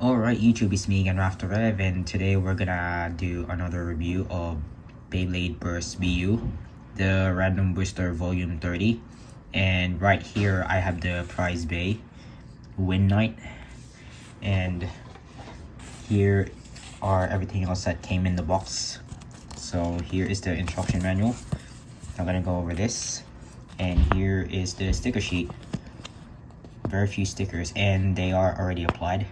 Alright YouTube, it's me again, Rev, and today we're gonna do another review of Beyblade Burst BU, the Random Booster Volume 30. And right here I have the prize bay, Win Night, and here are everything else that came in the box. So here is the instruction manual. I'm gonna go over this, and here is the sticker sheet. Very few stickers, and they are already applied.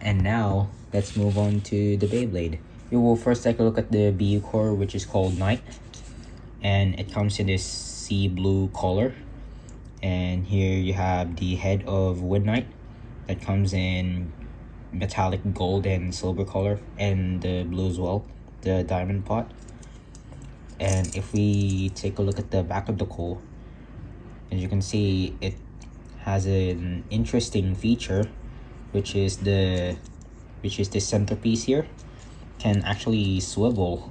And now, let's move on to the Beyblade. We will first take a look at the BU core, which is called Knight. And it comes in this sea blue color. And here you have the head of Wood Knight that comes in metallic gold and silver color, and the blue as well, the diamond pot. And if we take a look at the back of the core, as you can see, it has an interesting feature, which is the centerpiece here can actually swivel,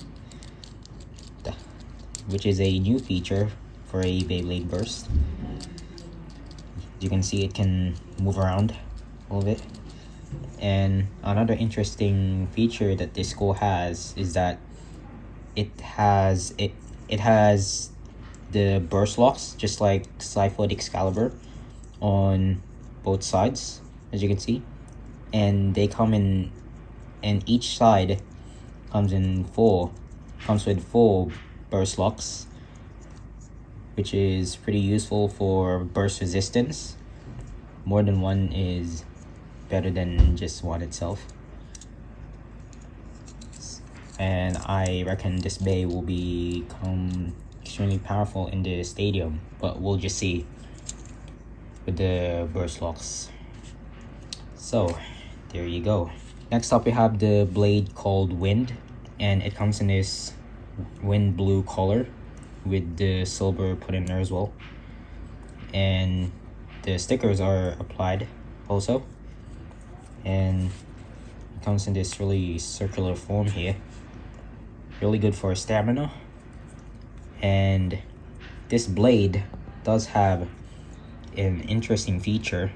which is a new feature for a Beyblade Burst. You can see it can move around a little bit. And another interesting feature that this core has is that it has the burst locks, just like Xiphoid Xcalibur, on both sides, as you can see. And they come in, and each side comes with full burst locks, which is pretty useful for burst resistance. More than one is better than just one itself. And I reckon this bay will become extremely powerful in the stadium, but we'll just see with the burst locks. So there you go. Next up we have the blade called Wind, and it comes in this wind blue color with the silver put in there as well. And the stickers are applied also, and it comes in this really circular form here. Really good for stamina. And this blade does have an interesting feature,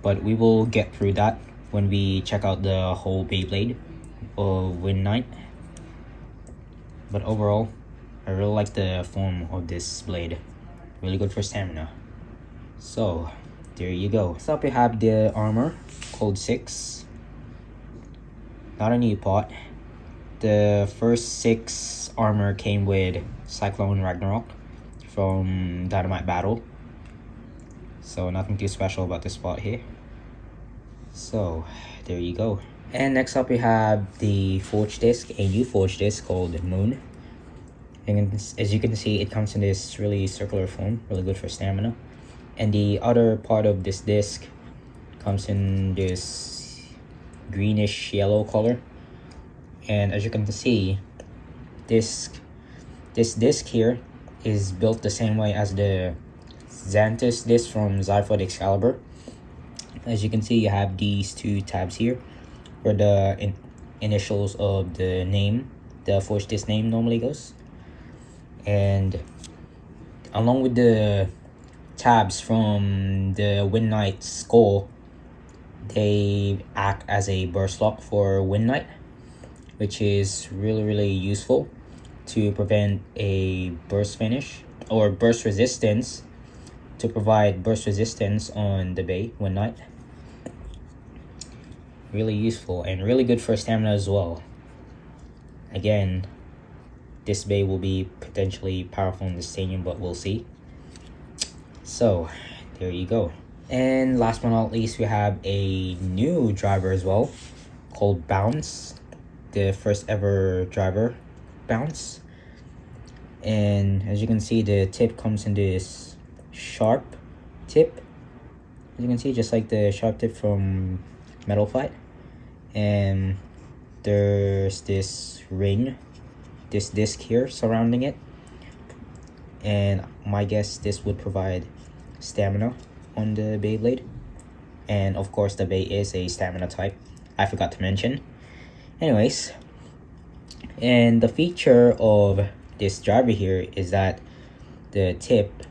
but we will get through that when we check out the whole Beyblade of Win Night. But overall, I really like the form of this blade. Really good for stamina. So there you go. Next up we have the armor called 6. Not a new pot. The first 6 armor came with Cyclone Ragnarok from Dynamite Battle, so nothing too special about this spot here. So there you go. And next up we have the forge disc, a new forge disc called Moon. And as you can see, it comes in this really circular form, really good for stamina. And the other part of this disc comes in this greenish yellow color. And as you can see, this disc here is built the same way as the Xanthus disc from Xiphoid Xcalibur. As you can see, you have these two tabs here where the initials of the name, the forge disc name, normally goes. And along with the tabs from the Win Knight skull, they act as a burst lock for Win Knight, which is really useful to prevent a burst finish or burst resistance, to provide burst resistance on the bay Win Knight. Really useful and really good for stamina as well. Again, this bay will be potentially powerful in the stadium, but we'll see. So there you go. And last but not least, we have a new driver as well called Bounce, the first ever driver Bounce. And as you can see, the tip comes in this sharp tip, as you can see, just like the sharp tip from Metal Fight. And there's this ring, this disc here surrounding it, and my guess this would provide stamina on the Beyblade. And of course the bay is a stamina type, I forgot to mention. Anyways, and the feature of this driver here is that the tip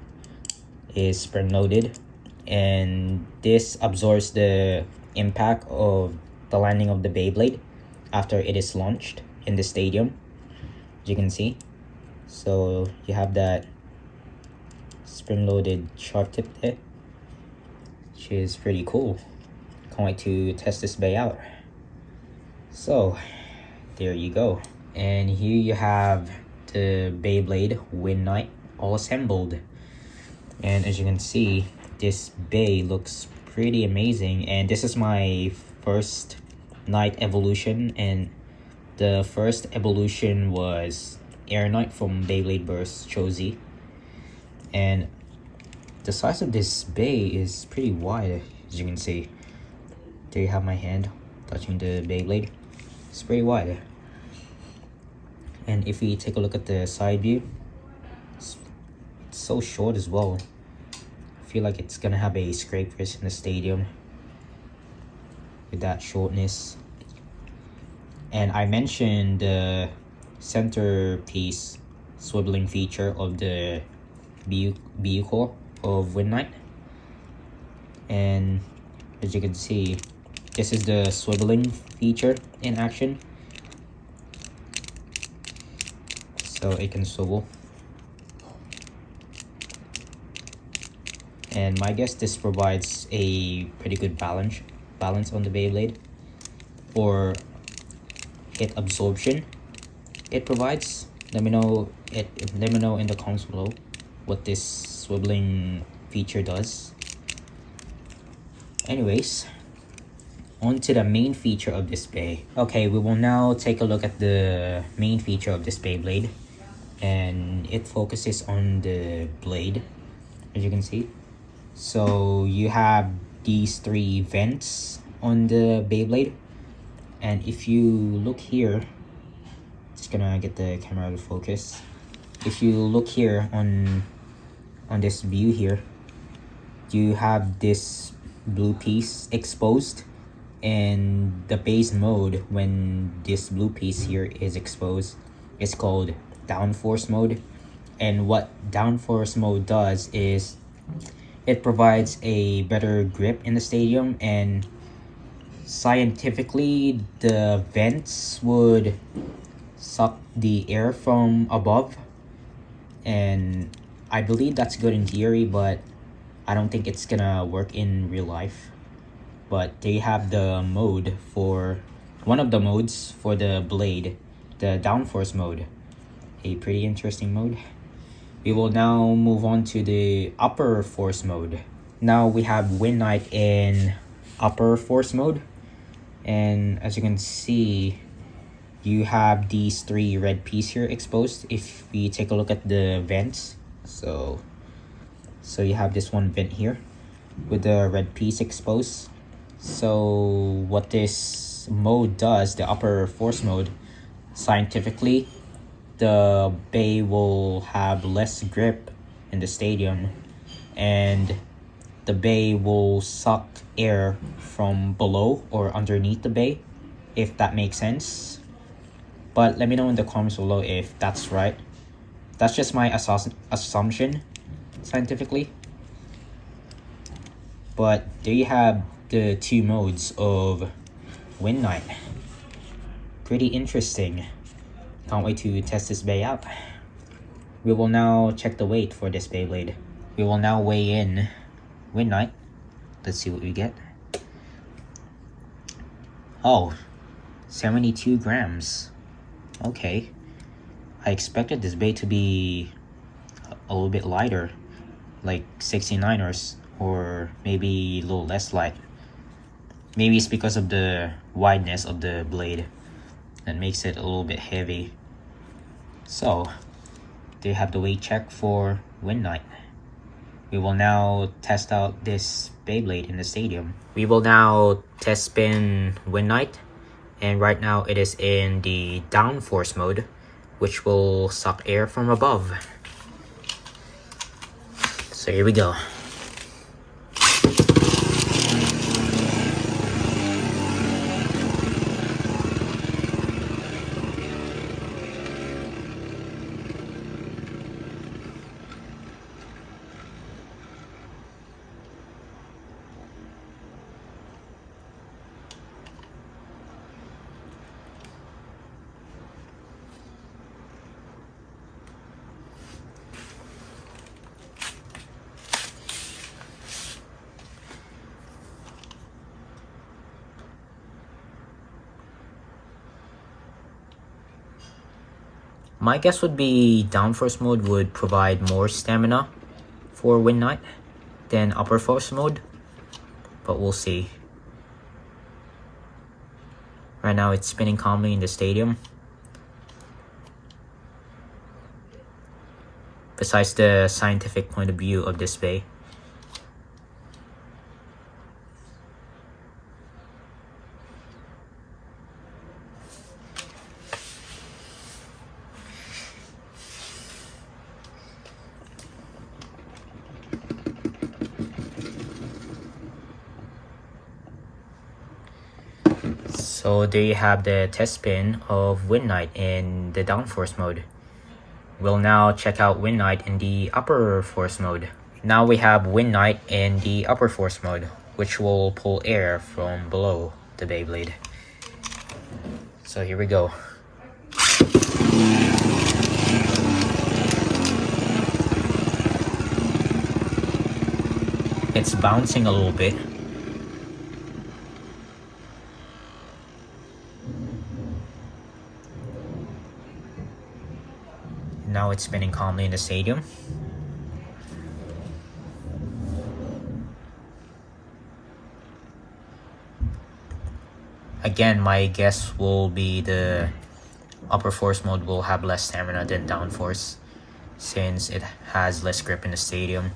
is spring loaded, and this absorbs the impact of the landing of the Beyblade after it is launched in the stadium, as you can see. So you have that spring-loaded sharp tip there, which is pretty cool. Can't wait to test this bay out. So there you go. And here you have the Beyblade Win Knight all assembled. And as you can see, this bay looks pretty amazing. And this is my first Knight evolution, and the first evolution was Air Knight from Beyblade Burst Chozy. And the size of this bay is pretty wide, as you can see. There you have my hand touching the Beyblade. It's pretty wide. And if we take a look at the side view, it's so short as well. I feel like it's gonna have a scrape risk in the stadium with that shortness. And I mentioned the centerpiece swiveling feature of the vehicle of Win Knight. And as you can see, this is the swiveling feature in action. So it can swivel. And my guess, this provides a pretty good balance on the Beyblade, or hit absorption it provides. Let me know in the comments below what this swiveling feature does. Anyways, on to the main feature of this bay. Okay, we will now take a look at the main feature of this Beyblade, and it focuses on the blade, as you can see. So you have these 3 vents on the Beyblade, and if you look here, just gonna get the camera to focus. If you look here on this view here, you have this blue piece exposed, and the base mode when this blue piece here is exposed is called downforce mode. And what downforce mode does is it provides a better grip in the stadium, and scientifically the vents would suck the air from above, and I believe that's good in theory, but I don't think it's gonna work in real life. But they have the mode for one of the modes for the blade, the downforce mode, a pretty interesting mode. We will now move on to the upper force mode. Now we have Win Knight in upper force mode, and as you can see, you have these 3 red pieces here exposed. If we take a look at the vents, so you have this one vent here with the red piece exposed. So what this mode does, the upper force mode, scientifically, the bay will have less grip in the stadium, and the bay will suck air from below or underneath the bay, if that makes sense. But let me know in the comments below if that's right. That's just my assumption scientifically. But there you have the 2 modes of Win Knight. Pretty interesting. Can't wait to test this bay out. We will now check the weight for this Beyblade. We will now weigh in Win Knight. Let's see what we get. Oh, 72 grams. Okay. I expected this bay to be a little bit lighter, like 69ers, or maybe a little less light. Maybe it's because of the wideness of the blade that makes it a little bit heavy. So they have the weight check for Win Knight. We will now test out this Beyblade in the stadium. We will now test spin Win Knight, and right now it is in the downforce mode, which will suck air from above. So here we go. My guess would be downforce mode would provide more stamina for Wind Knight than upper force mode, but we'll see. Right now it's spinning calmly in the stadium. Besides the scientific point of view of this bay. So there you have the test spin of Wind Knight in the downforce mode. We'll now check out Wind Knight in the upper force mode. Now we have Wind Knight in the upper force mode, which will pull air from below the Beyblade. So here we go. It's bouncing a little bit. Now it's spinning calmly in the stadium. Again, my guess will be the upper force mode will have less stamina than downforce, since it has less grip in the stadium.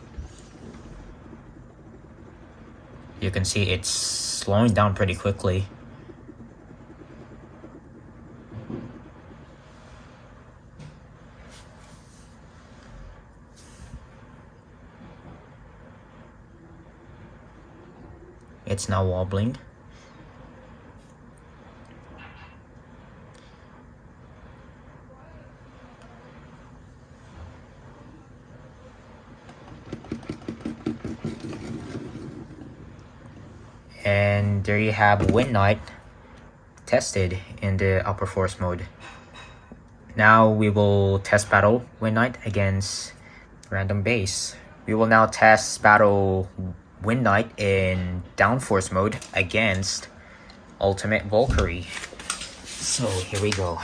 You can see it's slowing down pretty quickly. It's now wobbling. And there you have Wind Knight tested in the upper force mode. Now we will test battle Wind Knight against random base. We will now test battle Wind Knight in downforce mode against Ultimate Valkyrie. So here we go.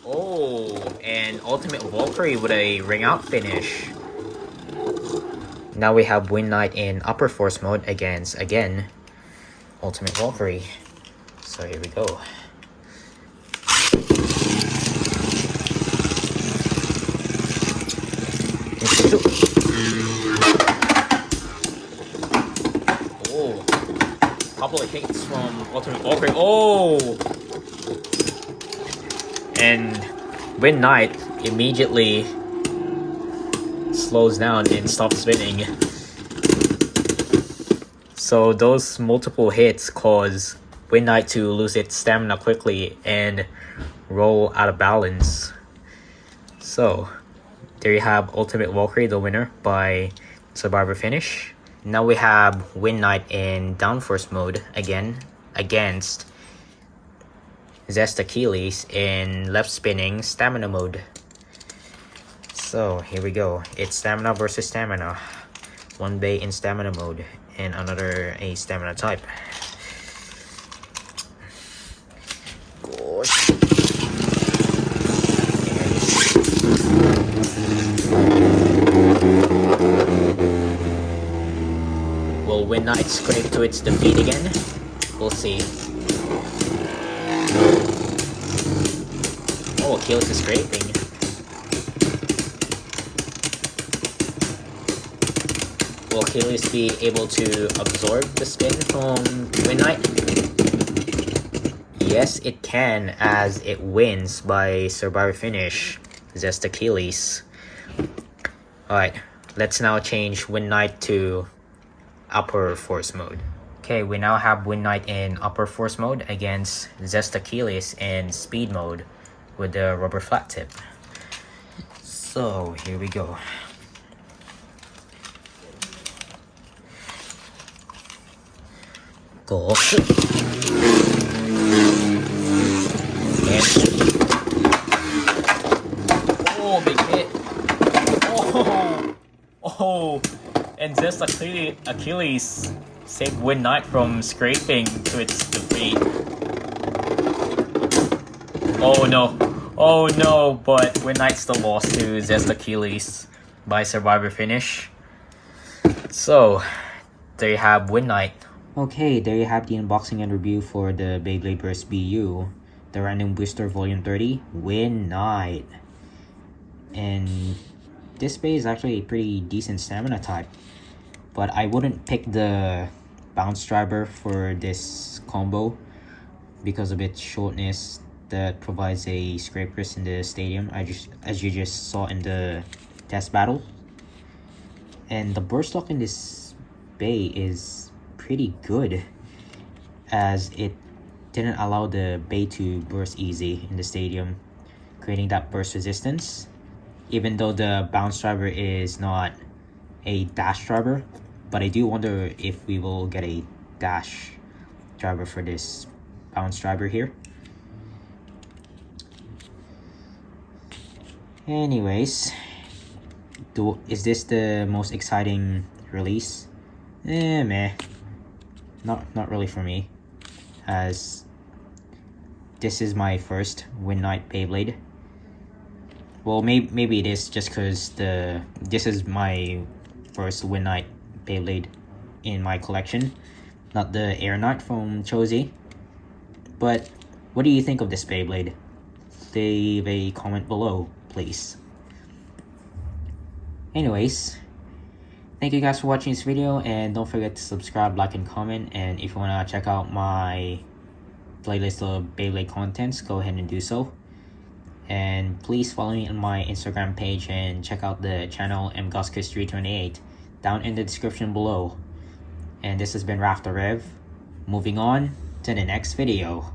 Oh, and Ultimate Valkyrie with a ring out finish. Now we have Wind Knight in upper force mode against, again, Ultimate Valkyrie. So here we go. Oh, couple of hits from Ultimate Valkyrie. Oh, and Wind Knight immediately slows down and stops spinning. So those multiple hits cause Wind Knight to lose its stamina quickly and roll out of balance. So there you have Ultimate Valkyrie, the winner by Survivor finish. Now we have Wind Knight in downforce mode again against Xanthus in left spinning stamina mode. So here we go. It's stamina versus stamina. One bay in stamina mode and another a stamina type. Gosh. Will Wind Knight scrape to its defeat again? We'll see. Oh, Achilles is scraping. Will Achilles be able to absorb the spin from Wind Knight? Yes, it can, as it wins by Survivor finish, Xanthus. Alright, let's now change Wind Knight to upper force mode. Okay, we now have Wind Knight in upper force mode against Xanthus in speed mode with the rubber flat tip. So here we go. Go. And oh, big hit. Oh, Zest Achilles saved Win Knight from scraping to its defeat. Oh no. Oh no, but Win Knight still lost to Zest Achilles by survivor finish. So, there you have Win Knight. Okay, there you have the unboxing and review for the Beyblade Burst BU, the Random Booster Volume 30, Win Knight. And this Bey is actually a pretty decent stamina type, but I wouldn't pick the bounce driver for this combo because of its shortness that provides a scrape risk in the stadium, as you just saw in the test battle. And the burst lock in this Bey is pretty good, as it didn't allow the Bey to burst easy in the stadium, creating that burst resistance. Even though the bounce driver is not a dash driver, but I do wonder if we will get a dash driver for this bounce driver here. Anyways, is this the most exciting release? Meh. Not really for me, as this is my first Win Knight Beyblade. Well, maybe it is just because this is my first Win Knight Beyblade in my collection, not the Air Knight from Chozy. But what do you think of this Beyblade? Leave a comment below, please. Anyways, thank you guys for watching this video, and don't forget to subscribe, like, and comment. And if you want to check out my playlist of Beyblade contents, go ahead and do so. And please follow me on my Instagram page and check out the channel Mn.Bn-6 down in the description below. And this has been Rafter Rev. Moving on to the next video.